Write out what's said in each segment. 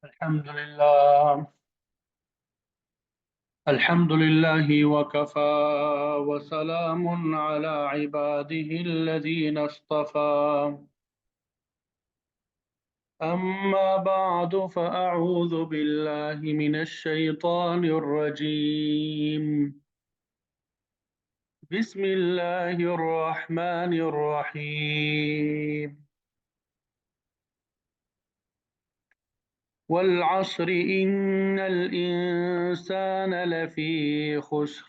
الحمد لله الحمد لله وكفى وسلام على عباده الذين اصطفى أما بعد فأعوذ بالله من الشيطان الرجيم بسم الله الرحمن الرحيم والعصر إن الإنسان لفي خسر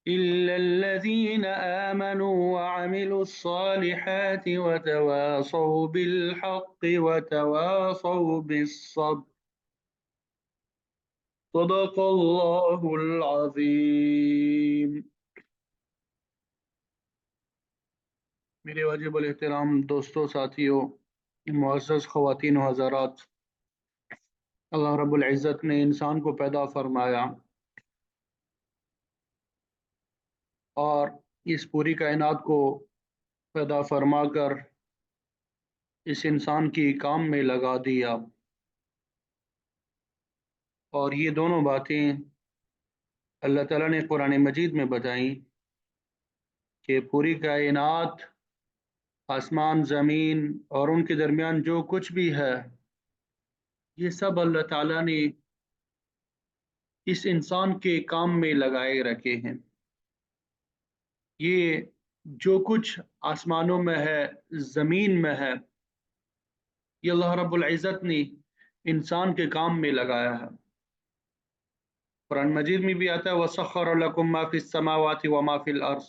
إلا الذين آمنوا وعملوا الصالحات وتواصوا بالحق وتواصوا بالصبر صدق الله العظيم. میرے واجب الاحترام دوستوں، ساتھیوں، معزز خواتین و حضرات، اللہ رب العزت نے انسان کو پیدا فرمایا اور اس پوری کائنات کو پیدا فرما کر اس انسان کی کام میں لگا دیا، اور یہ دونوں باتیں اللہ تعالیٰ نے قرآن مجید میں بتائیں کہ پوری کائنات، آسمان، زمین اور ان کے درمیان جو کچھ بھی ہے، یہ سب اللہ تعالیٰ نے اس انسان کے کام میں لگائے رکھے ہیں. یہ جو کچھ آسمانوں میں ہے، زمین میں ہے، یہ اللہ رب العزت نے انسان کے کام میں لگایا ہے. قرآن مجید میں بھی آتا ہے وَسَخَّرَ لَكُم مَّا فِي السَّمَاوَاتِ وَمَا فِي الْأَرْضِ،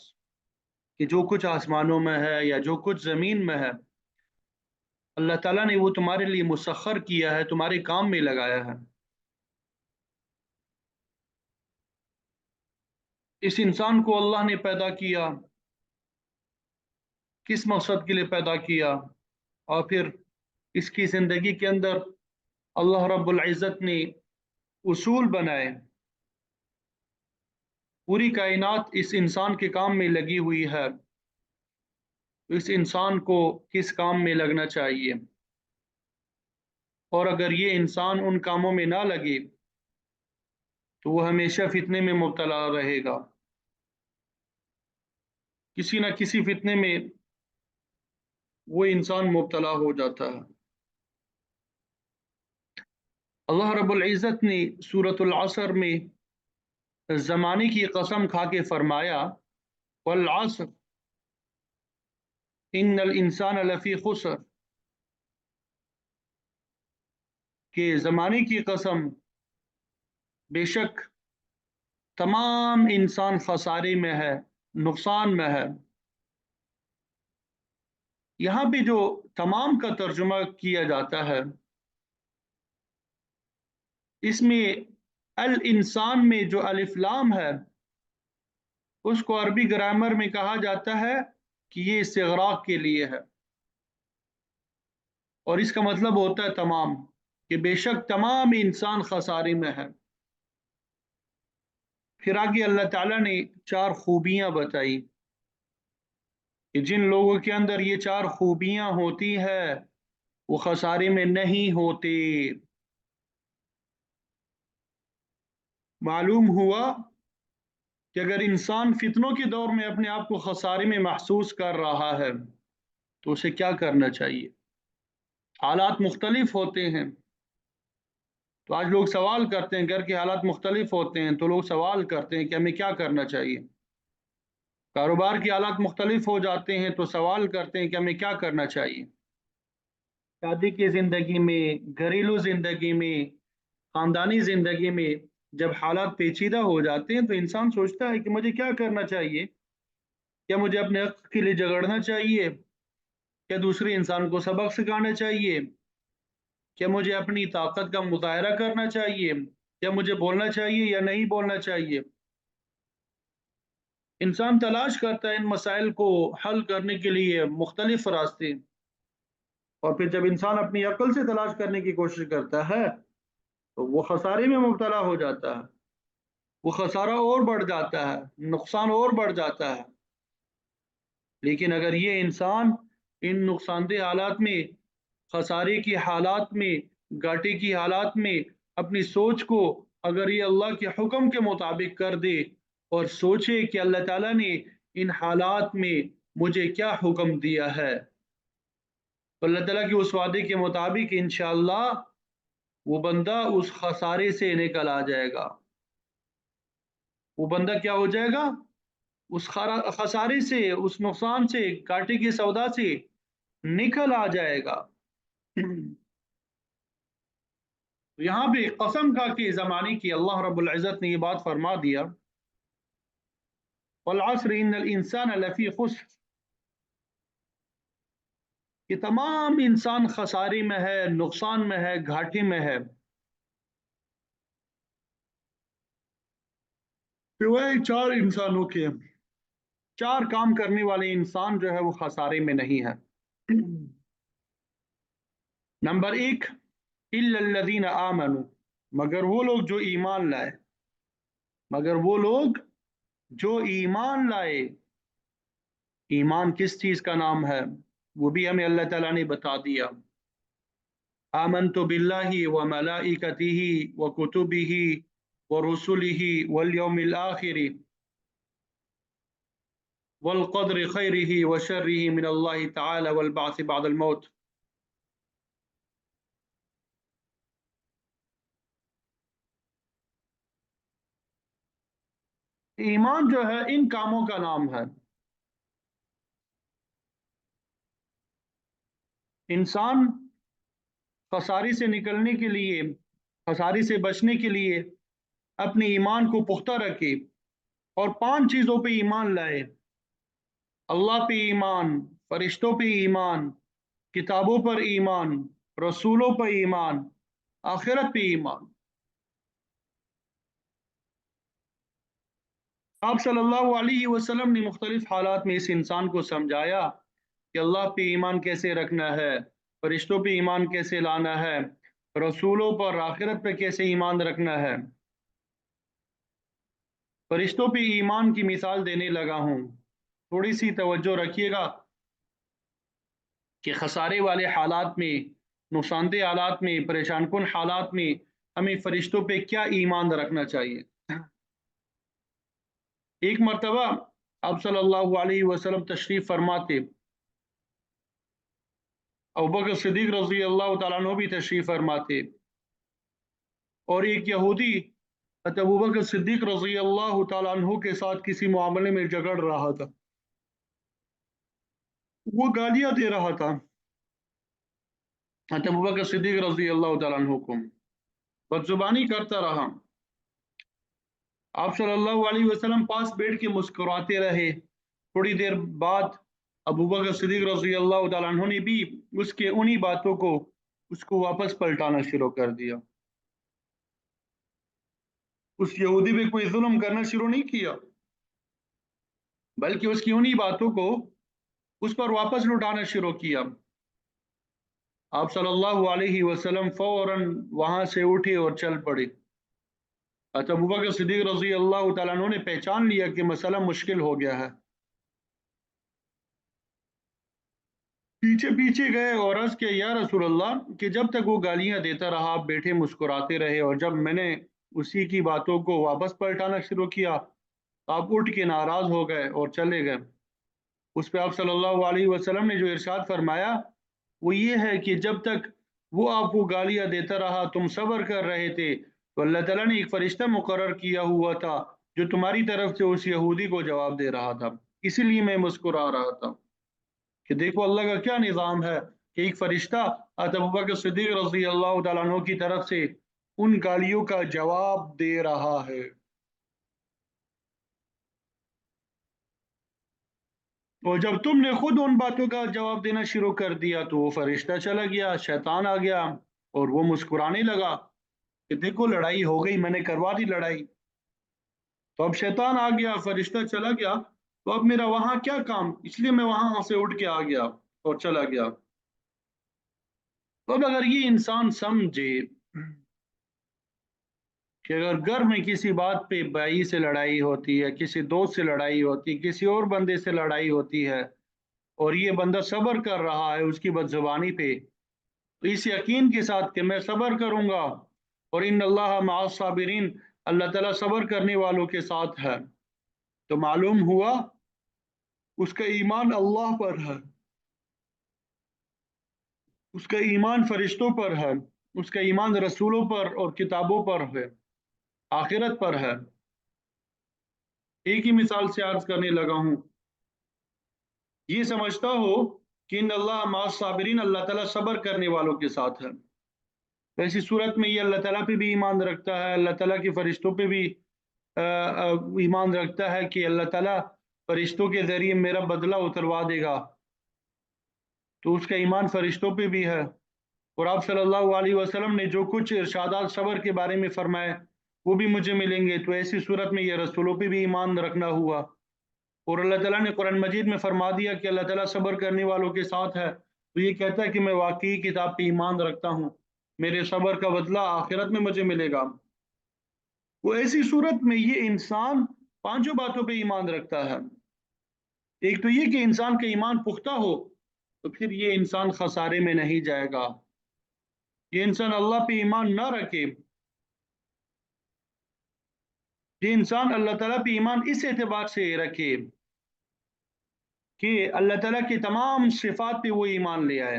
کہ جو کچھ آسمانوں میں ہے یا جو کچھ زمین میں ہے، اللہ تعالیٰ نے وہ تمہارے لیے مسخر کیا ہے، تمہارے کام میں لگایا ہے. اس انسان کو اللہ نے پیدا کیا، کس مقصد کے لیے پیدا کیا، اور پھر اس کی زندگی کے اندر اللہ رب العزت نے اصول بنائے. پوری کائنات اس انسان کے کام میں لگی ہوئی ہے، اس انسان کو کس کام میں لگنا چاہیے، اور اگر یہ انسان ان کاموں میں نہ لگے تو وہ ہمیشہ فتنے میں مبتلا رہے گا. کسی نہ کسی فتنے میں وہ انسان مبتلا ہو جاتا ہے. اللہ رب العزت نے سورۃ العصر میں زمانے کی قسم کھا کے فرمایا والعصر ان الانسان لفی خسر، کہ زمانے کی قسم، بے شک تمام انسان خسارے میں ہے، نقصان میں ہے. یہاں پہ جو تمام کا ترجمہ کیا جاتا ہے، اس میں الانسان میں جو الف لام ہے، اس کو عربی گرامر میں کہا جاتا ہے کہ یہ استغراق کے لیے ہے، اور اس کا مطلب ہوتا ہے تمام، کہ بے شک تمام انسان خسارے میں ہے. پھر آگے اللہ تعالیٰ نے 4 خوبیاں بتائی کہ جن لوگوں کے اندر یہ 4 خوبیاں ہوتی ہیں وہ خسارے میں نہیں ہوتے. معلوم ہوا کہ اگر انسان فتنوں کے دور میں اپنے آپ کو خسارے میں محسوس کر رہا ہے تو اسے کیا کرنا چاہیے. حالات مختلف ہوتے ہیں، تو آج لوگ سوال کرتے ہیں، گھر کے حالات مختلف ہوتے ہیں تو لوگ سوال کرتے ہیں کہ ہمیں کیا کرنا چاہیے. کاروبار کے حالات مختلف ہو جاتے ہیں تو سوال کرتے ہیں کہ ہمیں کیا کرنا چاہیے. شادی کی زندگی میں، گھریلو زندگی میں، خاندانی زندگی میں جب حالات پیچیدہ ہو جاتے ہیں تو انسان سوچتا ہے کہ مجھے کیا کرنا چاہیے. کیا مجھے اپنے حق کے لیے جھگڑنا چاہیے؟ کیا دوسرے انسان کو سبق سکھانا چاہیے؟ کیا مجھے اپنی طاقت کا مظاہرہ کرنا چاہیے؟ کیا مجھے بولنا چاہیے یا نہیں بولنا چاہیے؟ انسان تلاش کرتا ہے ان مسائل کو حل کرنے کے لیے مختلف راستے، اور پھر جب انسان اپنی عقل سے تلاش کرنے کی کوشش کرتا ہے تو وہ خسارے میں مبتلا ہو جاتا ہے، وہ خسارہ اور بڑھ جاتا ہے، نقصان اور بڑھ جاتا ہے. لیکن اگر یہ انسان ان نقصان دہ حالات میں، خسارے کی حالات میں گھاٹے کی حالات میں اپنی سوچ کو اگر یہ اللہ کے حکم کے مطابق کر دے اور سوچے کہ اللہ تعالیٰ نے ان حالات میں مجھے کیا حکم دیا ہے، تو اللہ تعالیٰ کے اس وعدے کے مطابق انشاءاللہ وہ بندہ اس خسارے سے نکل آ جائے گا. وہ بندہ کیا ہو جائے گا؟ اس خسارے سے، اس نقصان سے، گھاٹے کے سودا سے نکل آ جائے گا. یہاں پہ قسم کھا کے زمانے کی اللہ رب العزت نے یہ بات فرما دیا، والعصر ان الانسان لفی خسر، کہ تمام انسان خسارے میں ہے، نقصان میں ہے، گھاٹے میں ہے، سوائے 4 انسانوں کے. 4 کام کرنے والے انسان جو ہے وہ خسارے میں نہیں ہے. نمبر 1، الا الذین آمنوا، مگر وہ لوگ جو ایمان لائے، مگر وہ لوگ جو ایمان لائے. ایمان کس چیز کا نام ہے وہ بھی ہمیں اللہ تعالیٰ نے بتا دیا. آمنت باللہ وملائکتہ وکتبہ ورسلہ والیوم الآخر والقدر خیرہ وشرہ من اللہ تعالی والبعث بعد الموت. ایمان جو ہے ان کاموں کا نام ہے. انسان خسارے سے نکلنے کے لیے، خسارے سے بچنے کے لیے اپنے ایمان کو پختہ رکھے اور 5 چیزوں پہ ایمان لائے: اللہ پہ ایمان، فرشتوں پہ ایمان، کتابوں پر ایمان، رسولوں پر ایمان، آخرت پہ ایمان. آپ صلی اللہ علیہ وسلم نے مختلف حالات میں اس انسان کو سمجھایا کہ اللہ پہ ایمان کیسے رکھنا ہے، فرشتوں پہ ایمان کیسے لانا ہے، رسولوں پر، آخرت پہ کیسے ایمان رکھنا ہے. فرشتوں پہ ایمان کی مثال دینے لگا ہوں. تھوڑی سی توجہ رکھیے گا کہ خسارے والے حالات میں، نقصان دہ حالات میں، پریشان کن حالات میں ہمیں فرشتوں پہ کیا ایمان رکھنا چاہیے. ایک مرتبہ آپ صلی اللہ علیہ وسلم تشریف فرماتے، ابوبکر صدیق رضی اللہ تعالیٰ عنہ بھی تشریف فرماتے، اور ایک یہودی ابوبکر صدیق رضی اللہ تعالیٰ عنہ کے ساتھ کسی معاملے میں جھگڑ رہا تھا، وہ گالیاں دے رہا تھا ابوبکر صدیق رضی اللہ تعالیٰ عنہ کو، بدزبانی کرتا رہا. آپ صلی اللہ علیہ وسلم پاس بیٹھ کے مسکراتے رہے. تھوڑی دیر بعد ابوبکر صدیق رضی اللہ تعالیٰ عنہ نے بھی اس کے انہی باتوں کو اس کو واپس پلٹانا شروع کر دیا. اس یہودی پہ کوئی ظلم کرنا شروع نہیں کیا، بلکہ اس کی انہی باتوں کو اس پر واپس لوٹانا شروع کیا. آپ صلی اللہ علیہ وسلم فوراً وہاں سے اٹھے اور چل پڑے. ابوبکر صدیق رضی اللہ تعالیٰ عنہ نے پہچان لیا کہ مسئلہ مشکل ہو گیا ہے. پیچھے پیچھے گئے اور عرض کیا، یا رسول اللہ، کہ جب تک وہ گالیاں دیتا رہا آپ بیٹھے مسکراتے رہے، اور جب میں نے اسی کی باتوں کو واپس پلٹانا شروع کیا آپ اٹھ کے ناراض ہو گئے اور چلے گئے. اس پہ آپ صلی اللہ علیہ وسلم نے جو ارشاد فرمایا وہ یہ ہے کہ جب تک وہ آپ کو گالیاں دیتا رہا تم صبر کر رہے تھے، تو اللہ تعالیٰ نے ایک فرشتہ مقرر کیا ہوا تھا جو تمہاری طرف سے اس یہودی کو جواب دے رہا تھا، اسی لیے میں مسکرا رہا تھا. کہ دیکھو اللہ کا کیا نظام ہے کہ ایک فرشتہ ابوبکر صدیق رضی اللہ تعالیٰ عنہ کی طرف سے ان گالیوں کا جواب دے رہا ہے. اور جب تم نے خود ان باتوں کا جواب دینا شروع کر دیا تو وہ فرشتہ چلا گیا، شیطان آ گیا اور وہ مسکرانے لگا کہ دیکھو لڑائی ہو گئی، میں نے کروا دی لڑائی. تو اب شیطان آ گیا، فرشتہ چلا گیا، تو اب میرا وہاں کیا کام، اس لیے میں وہاں سے اٹھ کے آ گیا اور چلا گیا. تو اب اگر یہ انسان سمجھے کہ اگر گھر میں کسی بات پہ بھائی سے لڑائی ہوتی ہے، کسی دوست سے لڑائی ہوتی ہے، کسی اور بندے سے لڑائی ہوتی ہے، اور یہ بندہ صبر کر رہا ہے اس کی بد زبانی پہ، तो इस यकीन के साथ कि मैं सब्र करूंगा, और इन अल्लाह मअस साबिरीन, अल्लाह ताला सब्र करने वालों के साथ है। तो मालूम हुआ उसका ईमान अल्लाह पर है, उसका ईमान फरिश्तों पर है, उसका ईमान रसूलों पर और किताबों पर है, आखिरत पर है। एक ही मिसाल से अर्ज करने लगा हूं। ये समझता हो कि इन अल्लाह मअस साबिरीन, अल्लाह ताला सब्र करने वालों के साथ है। तो ऐसी सूरत में ये अल्लाह ताला पे भी ईमान रखता है, अल्लाह ताला के फरिश्तों पे भी ईमान रखता है कि अल्लाह ताला फरिश्तों के जरिए मेरा बदला उतरवा देगा। तो उसका ईमान फरिश्तों पे भी है। और आप सल्लल्लाहु अलैहि वसल्लम ने जो कुछ इरशादात सब्र के बारे में फरमाए वो भी मुझे मिलेंगे। तो ऐसी सूरत में ये रसूलों पे भी ईमान रखना हुआ। और अल्लाह ताला ने कुरान मजीद में फरमा दिया कि अल्लाह ताला सब्र करने वालों के साथ है। तो ये कहता है कि मैं वाकई किताब पे ईमान रखता हूँ, मेरे सब्र का बदला आखिरत में मुझे मिलेगा। वो ऐसी सूरत में ये इंसान पांचों बातों पे ईमान रखता है। एक तो ये कि इंसान का ईमान पुख्ता हो, तो फिर ये इंसान खसारे में नहीं जाएगा। ये इंसान अल्लाह पे ईमान ना रखे, ये इंसान अल्लाह ताला पे ईमान इस एतबार से रखे कि अल्लाह ताला की तमाम सिफात पे वो ईमान ले आए,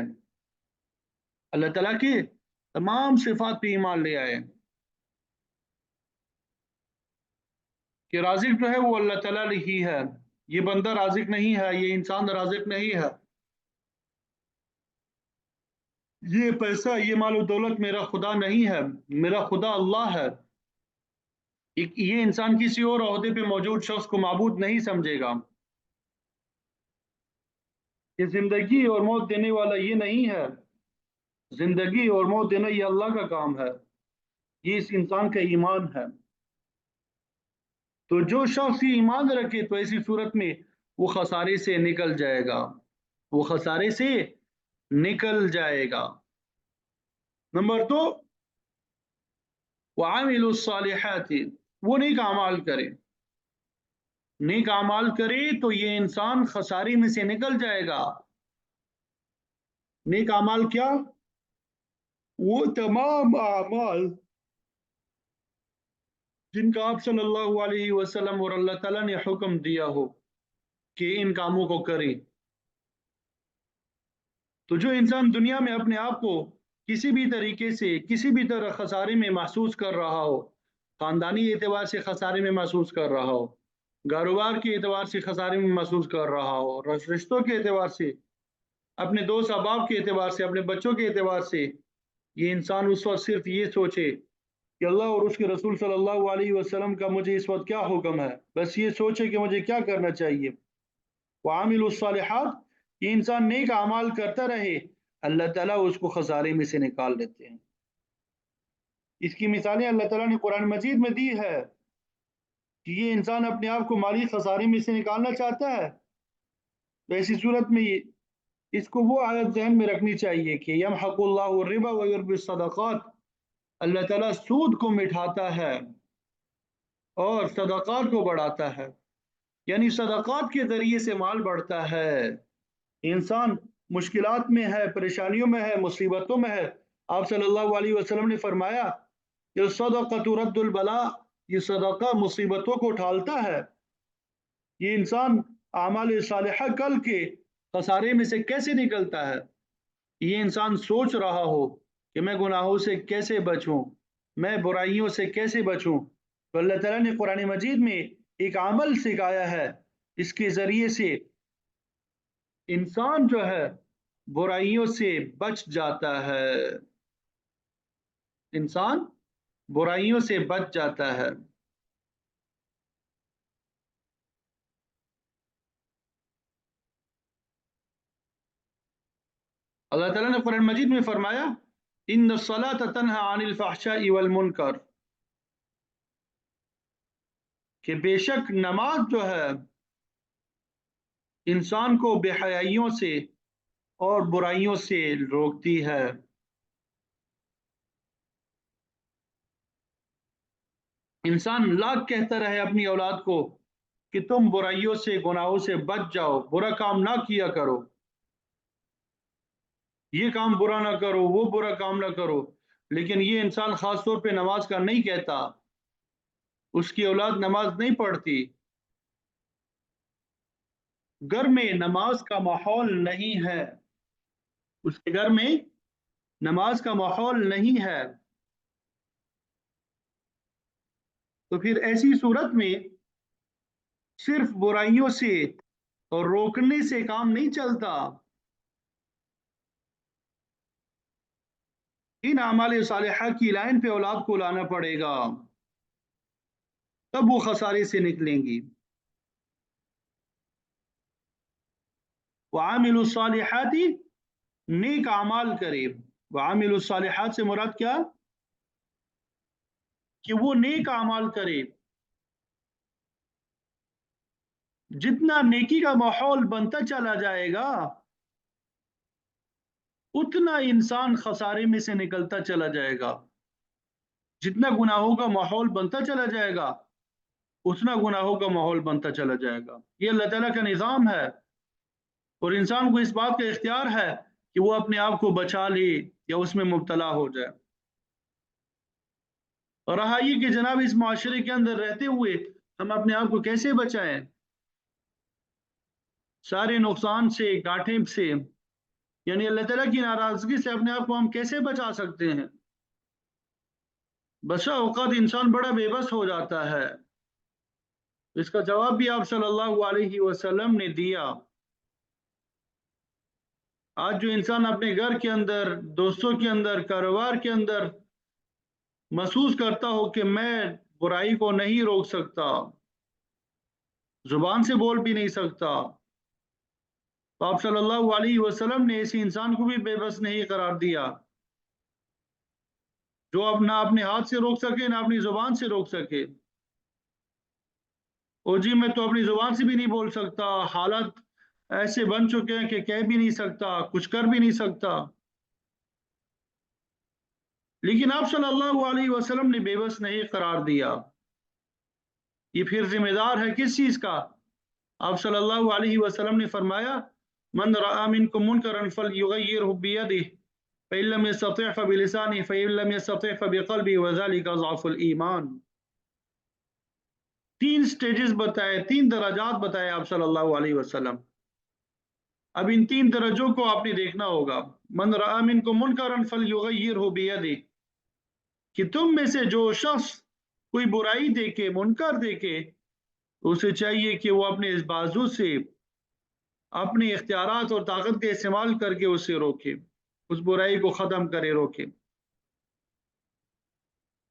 अल्लाह ताला की तमाम सिफात पे ईमान ले आए कि राज़िक जो है वो अल्लाह ताला ही है, ये बंदा राज़िक नहीं है, ये इंसान राज़िक नहीं है, ये पैसा ये मालो दौलत मेरा खुदा नहीं है, मेरा खुदा अल्लाह है। ये इंसान किसी और ओहदे पे मौजूद शख्स को माबूद नहीं समझेगा। ये जिंदगी और मौत देने वाला ये नहीं है, जिंदगी और मौत देना ये अल्लाह का काम है, ये इस इंसान का ईमान है। तो जो शख्स ये ईमान रखे तो ऐसी सूरत में वो खसारे से निकल जाएगा, वो खसारे से निकल जाएगा। नंबर दो, वामिलुस्सालिहाति, वो नेक अमाल करे, नेक अमाल करे तो ये इंसान खसारे में से निकल जाएगा। नेक अमाल क्या? वो तमाम अमाल जिनका आप सल्लल्लाहु अलैहि वसल्लम और अल्लाह ताला ने हुक्म दिया हो कि इन कामों को करें। तो जो इंसान दुनिया में अपने आप को किसी भी तरीके से किसी भी तरह खसारे में महसूस कर रहा हो, ख़ानदानी एतबार से खसारे में महसूस कर रहा हो, कारोबार के एतबार से खसारे में महसूस कर रहा हो, रिश्तों के एतबार से, अपने दोस्त अहबाब के एतबार से, अपने बच्चों के एतबार से, ये इंसान उस वक्त सिर्फ ये सोचे कि अल्लाह और उसके रसूल सल्लल्लाहु अलैहि वसल्लम का मुझे इस वक्त क्या हुक्म है, बस ये सोचे कि मुझे क्या करना चाहिए। वामिलुस सालिहात, ये इंसान नेक अमाल करता रहे, अल्लाह ताला उसको खसारे में से निकाल देते हैं। इसकी मिसालें अल्लाह ताला ने कुरान मजीद में दी है कि ये इंसान अपने आप को माली खसारे में से निकालना चाहता है, तो ऐसी सूरत में ये इसको वो आयत जहन में रखनी चाहिए कि यमहकुल्लाहु रिबा व युर्बिस सदक़ात, अल्लाह ताला सूद को मिटाता है और सदक़ात को बढ़ाता है, यानी सदक़ात के जरिए से माल बढ़ता है। इंसान मुश्किलात में है, परेशानियों में है, मुसीबतों में है, आप सल्लल्लाहु अलैहि वसल्लम ने फरमाया कि सदक़तु रद्दुल बला, ये सदका मुसीबतों को टालता है। ये इंसान आमाल सालिहा कल के खसारे में से कैसे निकलता है, ये इंसान सोच रहा हो कि मैं गुनाहों से कैसे बचूं, मैं बुराइयों से कैसे बचूं। तो अल्लाह ताला ने कुरान मजीद में एक अमल सिखाया है, इसके ज़रिए से इंसान जो है बुराइयों से बच जाता है, इंसान बुराइयों से बच जाता है। अल्लाह ताला ने कुरान मजीद में फरमाया इन्न सलात तन्हा अनिल फहशाई वल मुनकर, कि बेशक नमाज जो है इंसान को बेहयाइयों से और बुराइयों से रोकती है। इंसान लाख कहता रहे अपनी औलाद को कि तुम बुराइयों से गुनाहों से बच जाओ, बुरा काम ना किया करो, یہ کام برا نہ کرو، وہ برا کام نہ کرو، لیکن یہ انسان خاص طور پہ نماز کا نہیں کہتا، اس کی اولاد نماز نہیں پڑھتی، گھر میں نماز کا ماحول نہیں ہے، اس کے گھر میں نماز کا ماحول نہیں ہے، تو پھر ایسی صورت میں صرف برائیوں سے اور روکنے سے کام نہیں چلتا، ان اعمال صالحہ کی لائن پہ اولاد کو لانا پڑے گا، تب وہ خسارے سے نکلیں گی۔ وعامل الصالحات، نیک اعمال کرے، وعامل الصالحات سے مراد کیا؟ کہ وہ نیک اعمال کرے، جتنا نیکی کا ماحول بنتا چلا جائے گا اتنا انسان خسارے میں سے نکلتا چلا جائے گا، جتنا گناہوں کا ماحول بنتا چلا جائے گا اتنا گناہوں کا ماحول بنتا چلا جائے گا، یہ اللہ تعالیٰ کا نظام ہے، اور انسان کو اس بات کا اختیار ہے کہ وہ اپنے آپ کو بچا لے یا اس میں مبتلا ہو جائے، اور رہا یہ کہ جناب اس معاشرے کے اندر رہتے ہوئے ہم اپنے آپ کو کیسے بچائیں سارے نقصان سے، گھاٹے سے، یعنی اللہ تعالیٰ کی ناراضگی سے اپنے آپ کو ہم کیسے بچا سکتے ہیں؟ بسا اوقات انسان بڑا بے بس ہو جاتا ہے، اس کا جواب بھی آپ صلی اللہ علیہ وسلم نے دیا۔ آج جو انسان اپنے گھر کے اندر، دوستوں کے اندر، کاروبار کے اندر محسوس کرتا ہو کہ میں برائی کو نہیں روک سکتا، زبان سے بول بھی نہیں سکتا، تو آپ صلی اللہ علیہ وسلم نے ایسی انسان کو بھی بے بس نہیں قرار دیا، جو اب نہ اپنے ہاتھ سے روک سکے نہ اپنی زبان سے روک سکے، او جی میں تو اپنی زبان سے بھی نہیں بول سکتا، حالت ایسے بن چکے ہیں کہ کہہ بھی نہیں سکتا، کچھ کر بھی نہیں سکتا، لیکن آپ صلی اللہ علیہ وسلم نے بے بس نہیں قرار دیا۔ یہ پھر ذمہ دار ہے کس چیز کا؟ آپ صلی اللہ علیہ وسلم نے فرمایا من رأى منکم منکرا فلیغیرہ بیدہ فإن لم يستطع فبلسانه فإن لم يستطع فبقلبه وذلك ضعف الایمان۔ تین سٹیجز بتائے، تین درجات بتائے آپ صلی اللہ علیہ وسلم، اب ان تین درجوں کو آپ نے دیکھنا ہوگا۔ من رأى منکم منکرا فلیغیرہ بیدہ، کہ تم میں سے جو شخص کوئی برائی دیکھے، منکر دیکھے، اسے چاہیے کہ وہ اپنے اس بازو سے اپنے اختیارات اور طاقت کا استعمال کر کے اسے روکے، اس برائی کو ختم کرے، روکے۔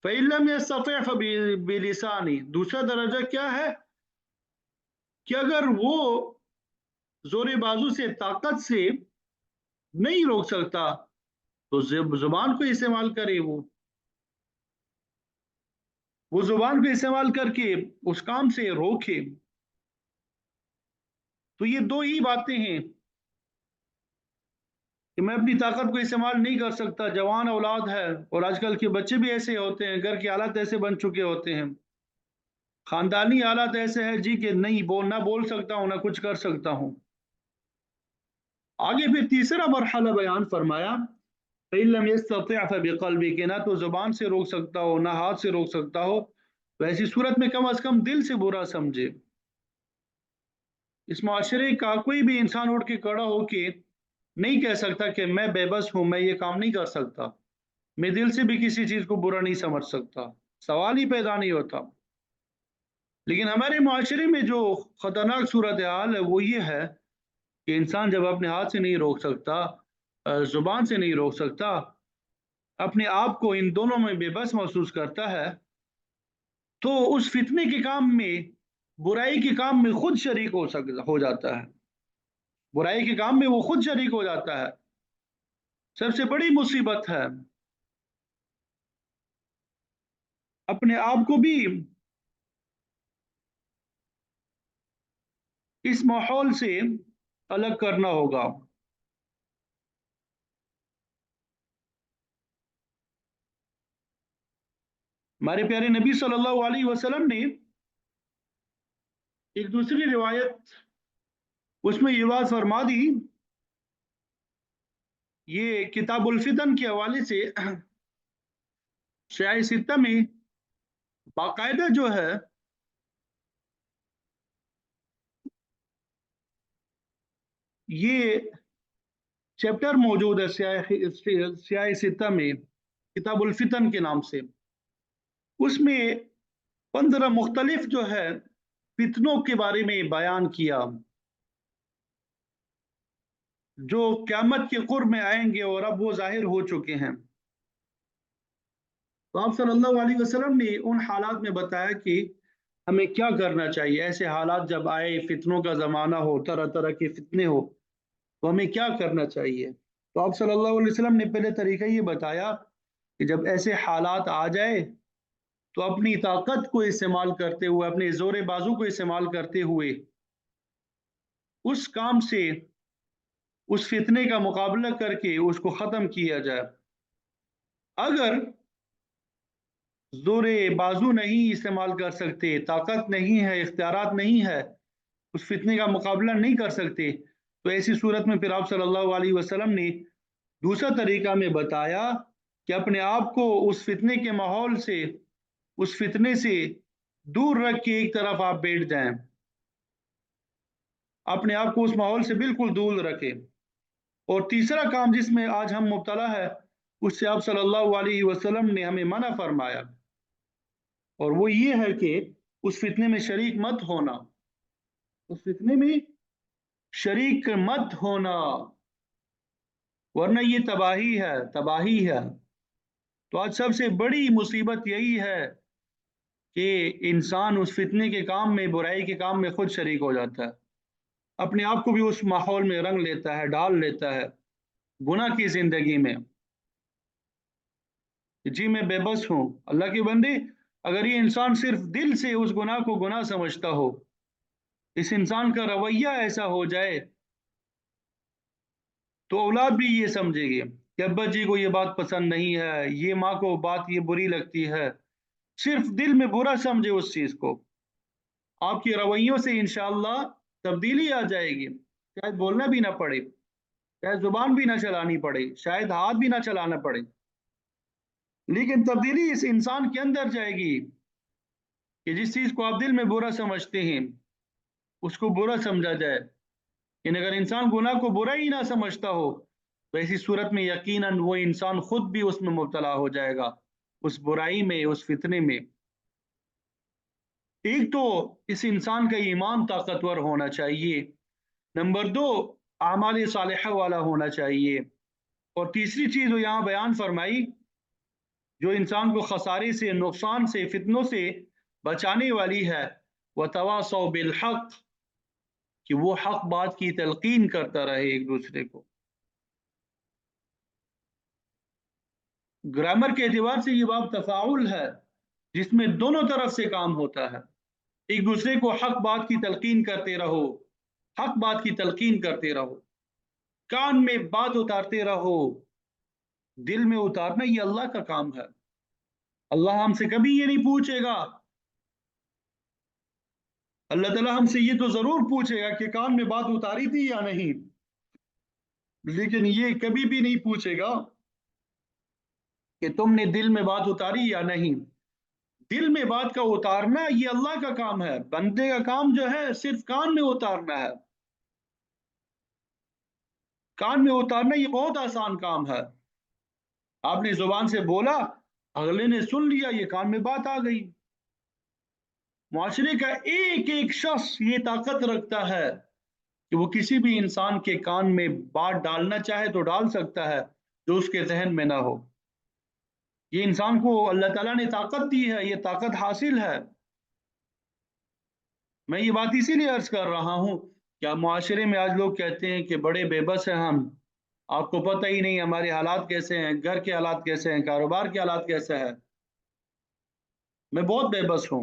فَإِن لَمْ يَسْتَطِعْ فَبِلِسَانِهِ، دوسرا درجہ کیا ہے کہ اگر وہ زور بازو سے، طاقت سے نہیں روک سکتا تو زبان کو استعمال کرے، وہ زبان کو استعمال کر کے اس کام سے روکے۔ تو یہ دو ہی باتیں ہیں کہ میں اپنی طاقت کو استعمال نہیں کر سکتا، جوان اولاد ہے، اور آج کل کے بچے بھی ایسے ہوتے ہیں، گھر کے حالات ایسے بن چکے ہوتے ہیں، خاندانی حالات ایسے ہیں جی کہ نہیں نہ بول سکتا ہوں، نہ کچھ کر سکتا ہوں۔ آگے پھر تیسرا مرحلہ بیان فرمایا فَإِن لَمْ يَسْتَطِعْ فَبِقَلْبِهِ، کہ نہ تو زبان سے روک سکتا ہو نہ ہاتھ سے روک سکتا ہو، تو ایسی صورت میں کم از کم دل سے برا سمجھے۔ اس معاشرے کا کوئی بھی انسان اٹھ کے کھڑا ہو کے نہیں کہہ سکتا کہ میں بے بس ہوں، میں یہ کام نہیں کر سکتا، میں دل سے بھی کسی چیز کو برا نہیں سمجھ سکتا، سوال ہی پیدا نہیں ہوتا۔ لیکن ہمارے معاشرے میں جو خطرناک صورتحال ہے وہ یہ ہے کہ انسان جب اپنے ہاتھ سے نہیں روک سکتا، زبان سے نہیں روک سکتا، اپنے آپ کو ان دونوں میں بے بس محسوس کرتا ہے، تو اس فتنے کے کام میں، برائی کے کام میں خود شریک ہو جاتا ہے، برائی کے کام میں وہ خود شریک ہو جاتا ہے۔ سب سے بڑی مصیبت ہے اپنے آپ کو بھی اس ماحول سے الگ کرنا ہوگا۔ ہمارے پیارے نبی صلی اللہ علیہ وسلم نے ایک دوسری روایت اس میں یہ بات فرما دی ये किताबुल फितन के हवाले से शिया सित्ता में बाकायदा जो है ये चैप्टर मौजूद है सिया सित्ता में, किताबुल फितन के नाम से। उसमें 15 मुख्तलिफ जो है फितनों के बारे में बयान किया, जो क़यामत के क़ुर्ब में आएंगे और अब वो जाहिर हो चुके हैं। तो आप सल्लल्लाहु अलैहि वसल्लम ने उन हालात में बताया कि हमें क्या करना चाहिए। ऐसे हालात जब आए, फितनों का ज़माना हो, तरह तरह के फितने हो, तो हमें क्या करना चाहिए। तो आप सल्लल्लाहु अलैहि वसल्लम ने पहले तरीका ये बताया कि जब ऐसे हालात आ जाए तो अपनी ताकत को इस्तेमाल करते हुए, अपने जोर बाजू को इस्तेमाल करते हुए उस काम से उस फितने का मुकाबला करके उसको ख़त्म किया जाए। अगर जोर बाजू नहीं इस्तेमाल कर सकते, ताकत नहीं है, इख्तियारात नहीं है, उस फितने का मुकाबला नहीं कर सकते, तो ऐसी सूरत में फिर आप सल्लल्लाहु अलैहि वसल्लम ने दूसरा तरीका में बताया कि अपने आप को उस फितने के माहौल से, उस फितने से दूर रख के एक तरफ आप बैठ जाएं, अपने आप को उस माहौल से बिल्कुल दूर रखें। और तीसरा काम जिसमें आज हम मुब्तला है, उससे आप सल्लल्लाहु अलैहि वसल्लम ने हमें मना फरमाया, और वो ये है कि उस फितने में शरीक मत होना, उस फितने में शरीक मत होना, वरना ये तबाही है, तबाही है। तो आज सबसे बड़ी मुसीबत यही है कि इंसान उस फितने के काम में, बुराई के काम में खुद शरीक हो जाता है, अपने आप को भी उस माहौल में रंग लेता है, डाल लेता है गुनाह की जिंदगी में। जी मैं बेबस हूँ। अल्लाह के बंदे, अगर ये इंसान सिर्फ दिल से उस गुनाह को गुनाह समझता हो, इस इंसान का रवैया ऐसा हो जाए, तो औलाद भी ये समझेगी कि अब्बा जी को ये बात पसंद नहीं है, ये माँ को बात ये बुरी लगती है, सिर्फ दिल में बुरा समझे उस चीज को, आपके रवैयों से इंशाअल्लाह तब्दीली आ जाएगी। शायद बोलना भी ना पड़े, शायद जुबान भी ना चलानी पड़े, शायद हाथ भी ना चलाना पड़े, लेकिन तब्दीली इस इंसान के अंदर जाएगी कि जिस चीज को आप दिल में बुरा समझते हैं उसको बुरा समझा जाए। लेकिन अगर इंसान गुनाह को बुरा ही ना समझता हो, तो ऐसी सूरत में यकीनन वो इंसान खुद भी उसमें मुब्तला हो जाएगा, उस बुराई में, उस फितने में। एक तो इस इंसान का ईमान ताकतवर होना चाहिए, नंबर दो आमाल सालिहा वाला होना चाहिए, और तीसरी चीज वो यहाँ बयान फरमाई जो इंसान को खसारे से, नुकसान से, फितनों से बचाने वाली है, व तवासौ बिल हक, कि वो हक बात की तलकीन करता रहे एक दूसरे को। ग्रामर के एतबार से ये बाब तफाउल है जिसमें दोनों तरफ से काम होता है। एक दूसरे को हक बात की तलकीन करते रहो, हक बात की तलकीन करते रहो, कान में बात उतारते रहो, दिल में उतारना ये अल्लाह का काम है। अल्लाह हमसे कभी ये नहीं पूछेगा, अल्लाह ताला हमसे ये तो जरूर पूछेगा कि कान में बात उतारी थी या नहीं, लेकिन ये कभी भी नहीं पूछेगा कि तुमने दिल में बात उतारी या नहीं। दिल में बात का उतारना ये अल्लाह का काम है, बंदे का काम जो है सिर्फ कान में उतारना है। कान में उतारना ये बहुत आसान काम है। आपने जुबान से बोला, अगले ने सुन लिया, ये कान में बात आ गई। मुआशरे का एक एक शख्स ये ताकत रखता है कि वो किसी भी इंसान के कान में बात डालना चाहे तो डाल सकता है जो उसके जहन में ना हो। ये इंसान को अल्लाह ताला ने ताकत दी है, ये ताकत हासिल है। मैं ये बात इसीलिए अर्ज कर रहा हूँ, क्या मुआशरे में आज लोग कहते हैं कि बड़े बेबस हैं हम, आपको पता ही नहीं हमारे हालात कैसे हैं, घर के हालात कैसे हैं, कारोबार के हालात कैसे हैं। मैं बहुत बेबस हूँ।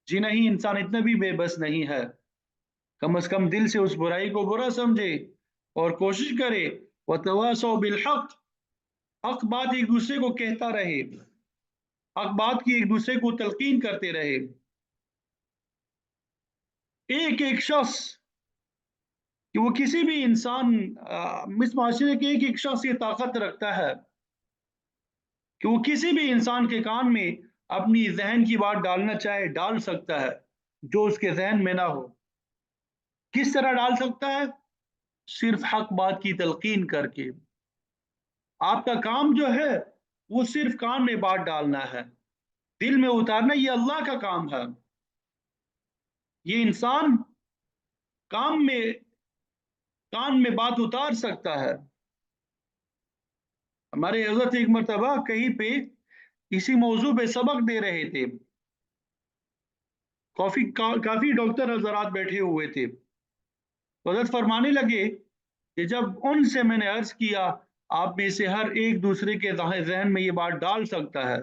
जी नहीं, इंसान इतना भी बेबस नहीं है। कम से कम दिल से उस बुराई को बुरा समझे और कोशिश करे, वतवासौ बिल हक, हक बात एक दूसरे को कहता रहे, हक बात की एक दूसरे को तलकीन करते रहे। एक एक शख्स कि वो किसी भी इंसान इस माशरे के एक शख्स ये ताकत रखता है कि वो किसी भी इंसान के कान में अपनी जहन की बात डालना चाहे डाल सकता है, जो उसके जहन में ना हो। किस तरह डाल सकता है? सिर्फ हक बात की तलकीन करके। आपका काम जो है वो सिर्फ कान में बात डालना है, दिल में उतारना ये अल्लाह का काम है। ये इंसान काम में कान में बात उतार सकता है। हमारे हजरत एक मरतबा कहीं पे इसी मौजू पे सबक दे रहे थे। काफी डॉक्टर हजरात बैठे हुए थे। तो हजरत फरमाने लगे कि जब उनसे मैंने अर्ज किया आप में से हर एक दूसरे के जहन में ये बात डाल सकता है,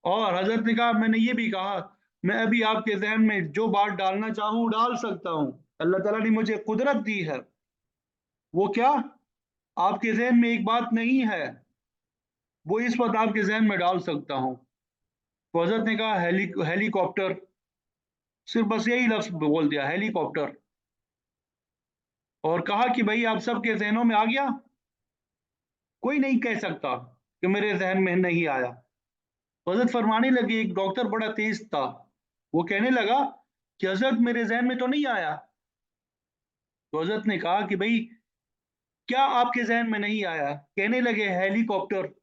और हजरत ने कहा मैंने ये भी कहा मैं अभी आपके जहन में जो बात डालना चाहूँ डाल सकता हूँ, अल्लाह ताला ने मुझे कुदरत दी है। वो क्या? आपके जहन में एक बात नहीं है, वो इस वक्त आपके जहन में डाल सकता हूँ। तो हजरत ने कहा हेलीकॉप्टर। सिर्फ बस यही लफ्ज बोल दिया, हेलीकॉप्टर, और कहा कि भाई आप सबके जहनों में आ गया। कोई नहीं कह सकता कि मेरे जहन में नहीं आया। तो हजरत फरमाने लगे, एक डॉक्टर बड़ा तेज था, वो कहने लगा कि हजरत मेरे जहन में तो नहीं आया। तो हजरत ने कहा कि भाई क्या आपके जहन में नहीं आया? कहने लगे हेलीकॉप्टर।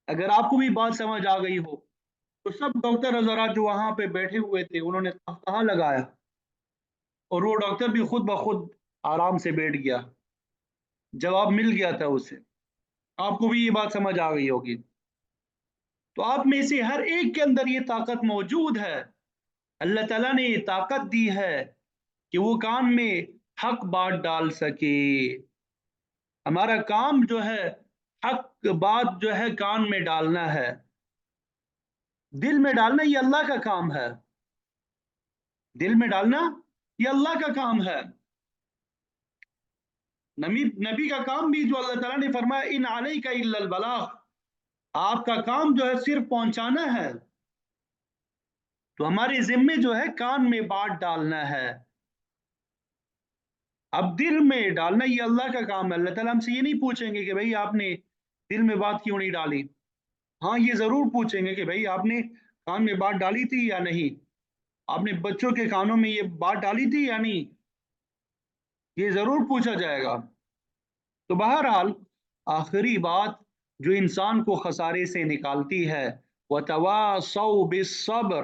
अगर आपको भी बात समझ आ गई हो तो सब डॉक्टर हजरात जो वहां पे बैठे हुए थे उन्होंने कहाँ लगाया, और वो डॉक्टर भी खुद ब खुद आराम से बैठ गया। जवाब मिल गया था उसे। आपको भी ये बात समझ आ गई होगी। तो आप में से हर एक के अंदर ये ताकत मौजूद है। अल्लाह ताला ने ये ताकत दी है कि वो कान में हक बात डाल सके। हमारा काम जो है हक बात जो है कान में डालना है, दिल में डालना ये अल्लाह का काम है। दिल में डालना ये अल्लाह का काम है। नबी नबी का काम भी जो अल्लाह ताला ने फरमाया इन अलैका इल्लल बलाग, आपका काम जो है सिर्फ पहुंचाना है। तो हमारे जिम्मे जो है कान में बात डालना है। अब दिल में डालना ये अल्लाह का काम है। अल्लाह ताला हमसे ये नहीं पूछेंगे कि भाई आपने दिल में बात क्यों नहीं डाली। हाँ ये जरूर पूछेंगे कि भाई आपने कान में बात डाली थी या नहीं, आपने बच्चों के कानों में ये बात डाली थी या नहीं, ये जरूर पूछा जाएगा। तो बहरहाल आखिरी बात जो इंसान को खसारे से निकालती है, वतवासौ बिस्सब्र,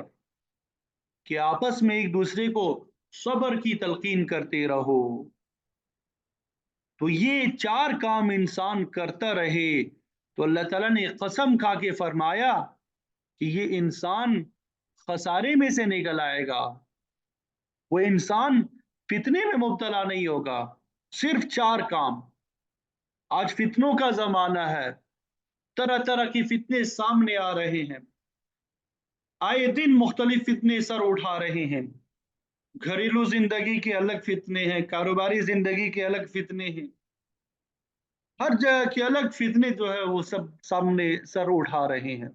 कि आपस में एक दूसरे को सब्र की तलकीन करते रहो। तो ये चार काम इंसान करता रहे तो अल्लाह ताला ने कसम खा के फरमाया कि ये इंसान खसारे में से निकल आएगा, वो इंसान फितने में मुब्तला नहीं होगा। सिर्फ चार काम। आज फितनों का जमाना है, तरह तरह की फितने सामने आ रहे हैं, आए दिन मुख्तलिफ फितने सर उठा रहे हैं। घरेलू जिंदगी के अलग फितने हैं, कारोबारी जिंदगी के अलग फितने हैं, हर जगह के अलग फितने जो है वो सब सामने सर उठा रहे हैं।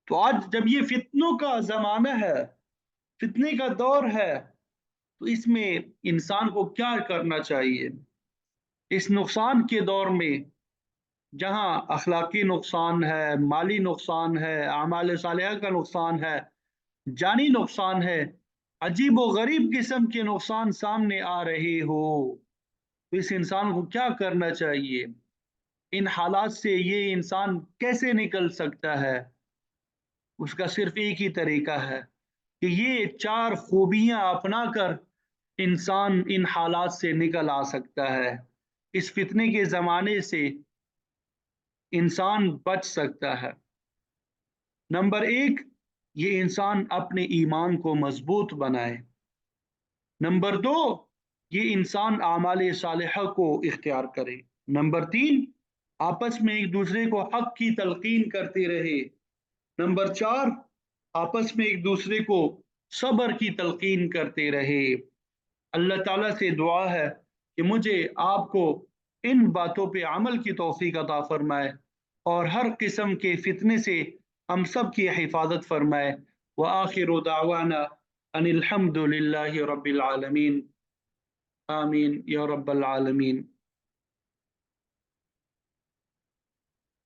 तो आज जब ये फितनों का जमाना है, फितने का दौर है, तो इसमें इंसान को क्या करना चाहिए? इस नुकसान के दौर में जहां अखलाकी नुकसान है, माली नुकसान है, आमाल सालिहा का नुकसान है, जानी नुकसान है, अजीब व गरीब किस्म के नुकसान सामने आ रहे हो, तो इस इंसान को क्या करना चाहिए? इन हालात से ये इंसान कैसे निकल सकता है? उसका सिर्फ एक ही तरीका है कि ये चार खूबियां अपना कर इंसान इन हालात से निकल आ सकता है। इस फितने के ज़माने से इंसान बच सकता है। नंबर एक, ये इंसान अपने ईमान को मजबूत बनाए। नंबर दो, ये इंसान आमाल सालिहा को इख्तियार करे। नंबर तीन, आपस में एक दूसरे को हक की तलकीन करते रहे। नंबर चार, आपस में एक दूसरे को सब्र की तलकीन करते रहे। अल्लाह ताला से दुआ है कि मुझे आपको इन बातों पे अमल की तौफीक अता फरमाए और हर किस्म के फितने से हम सब की हिफाजत फरमाए। व आखिरु दावाना अनिल हम्दुलिल्लाहि रब्बिल आलमीन। आमीन या रब्बल आलमीन।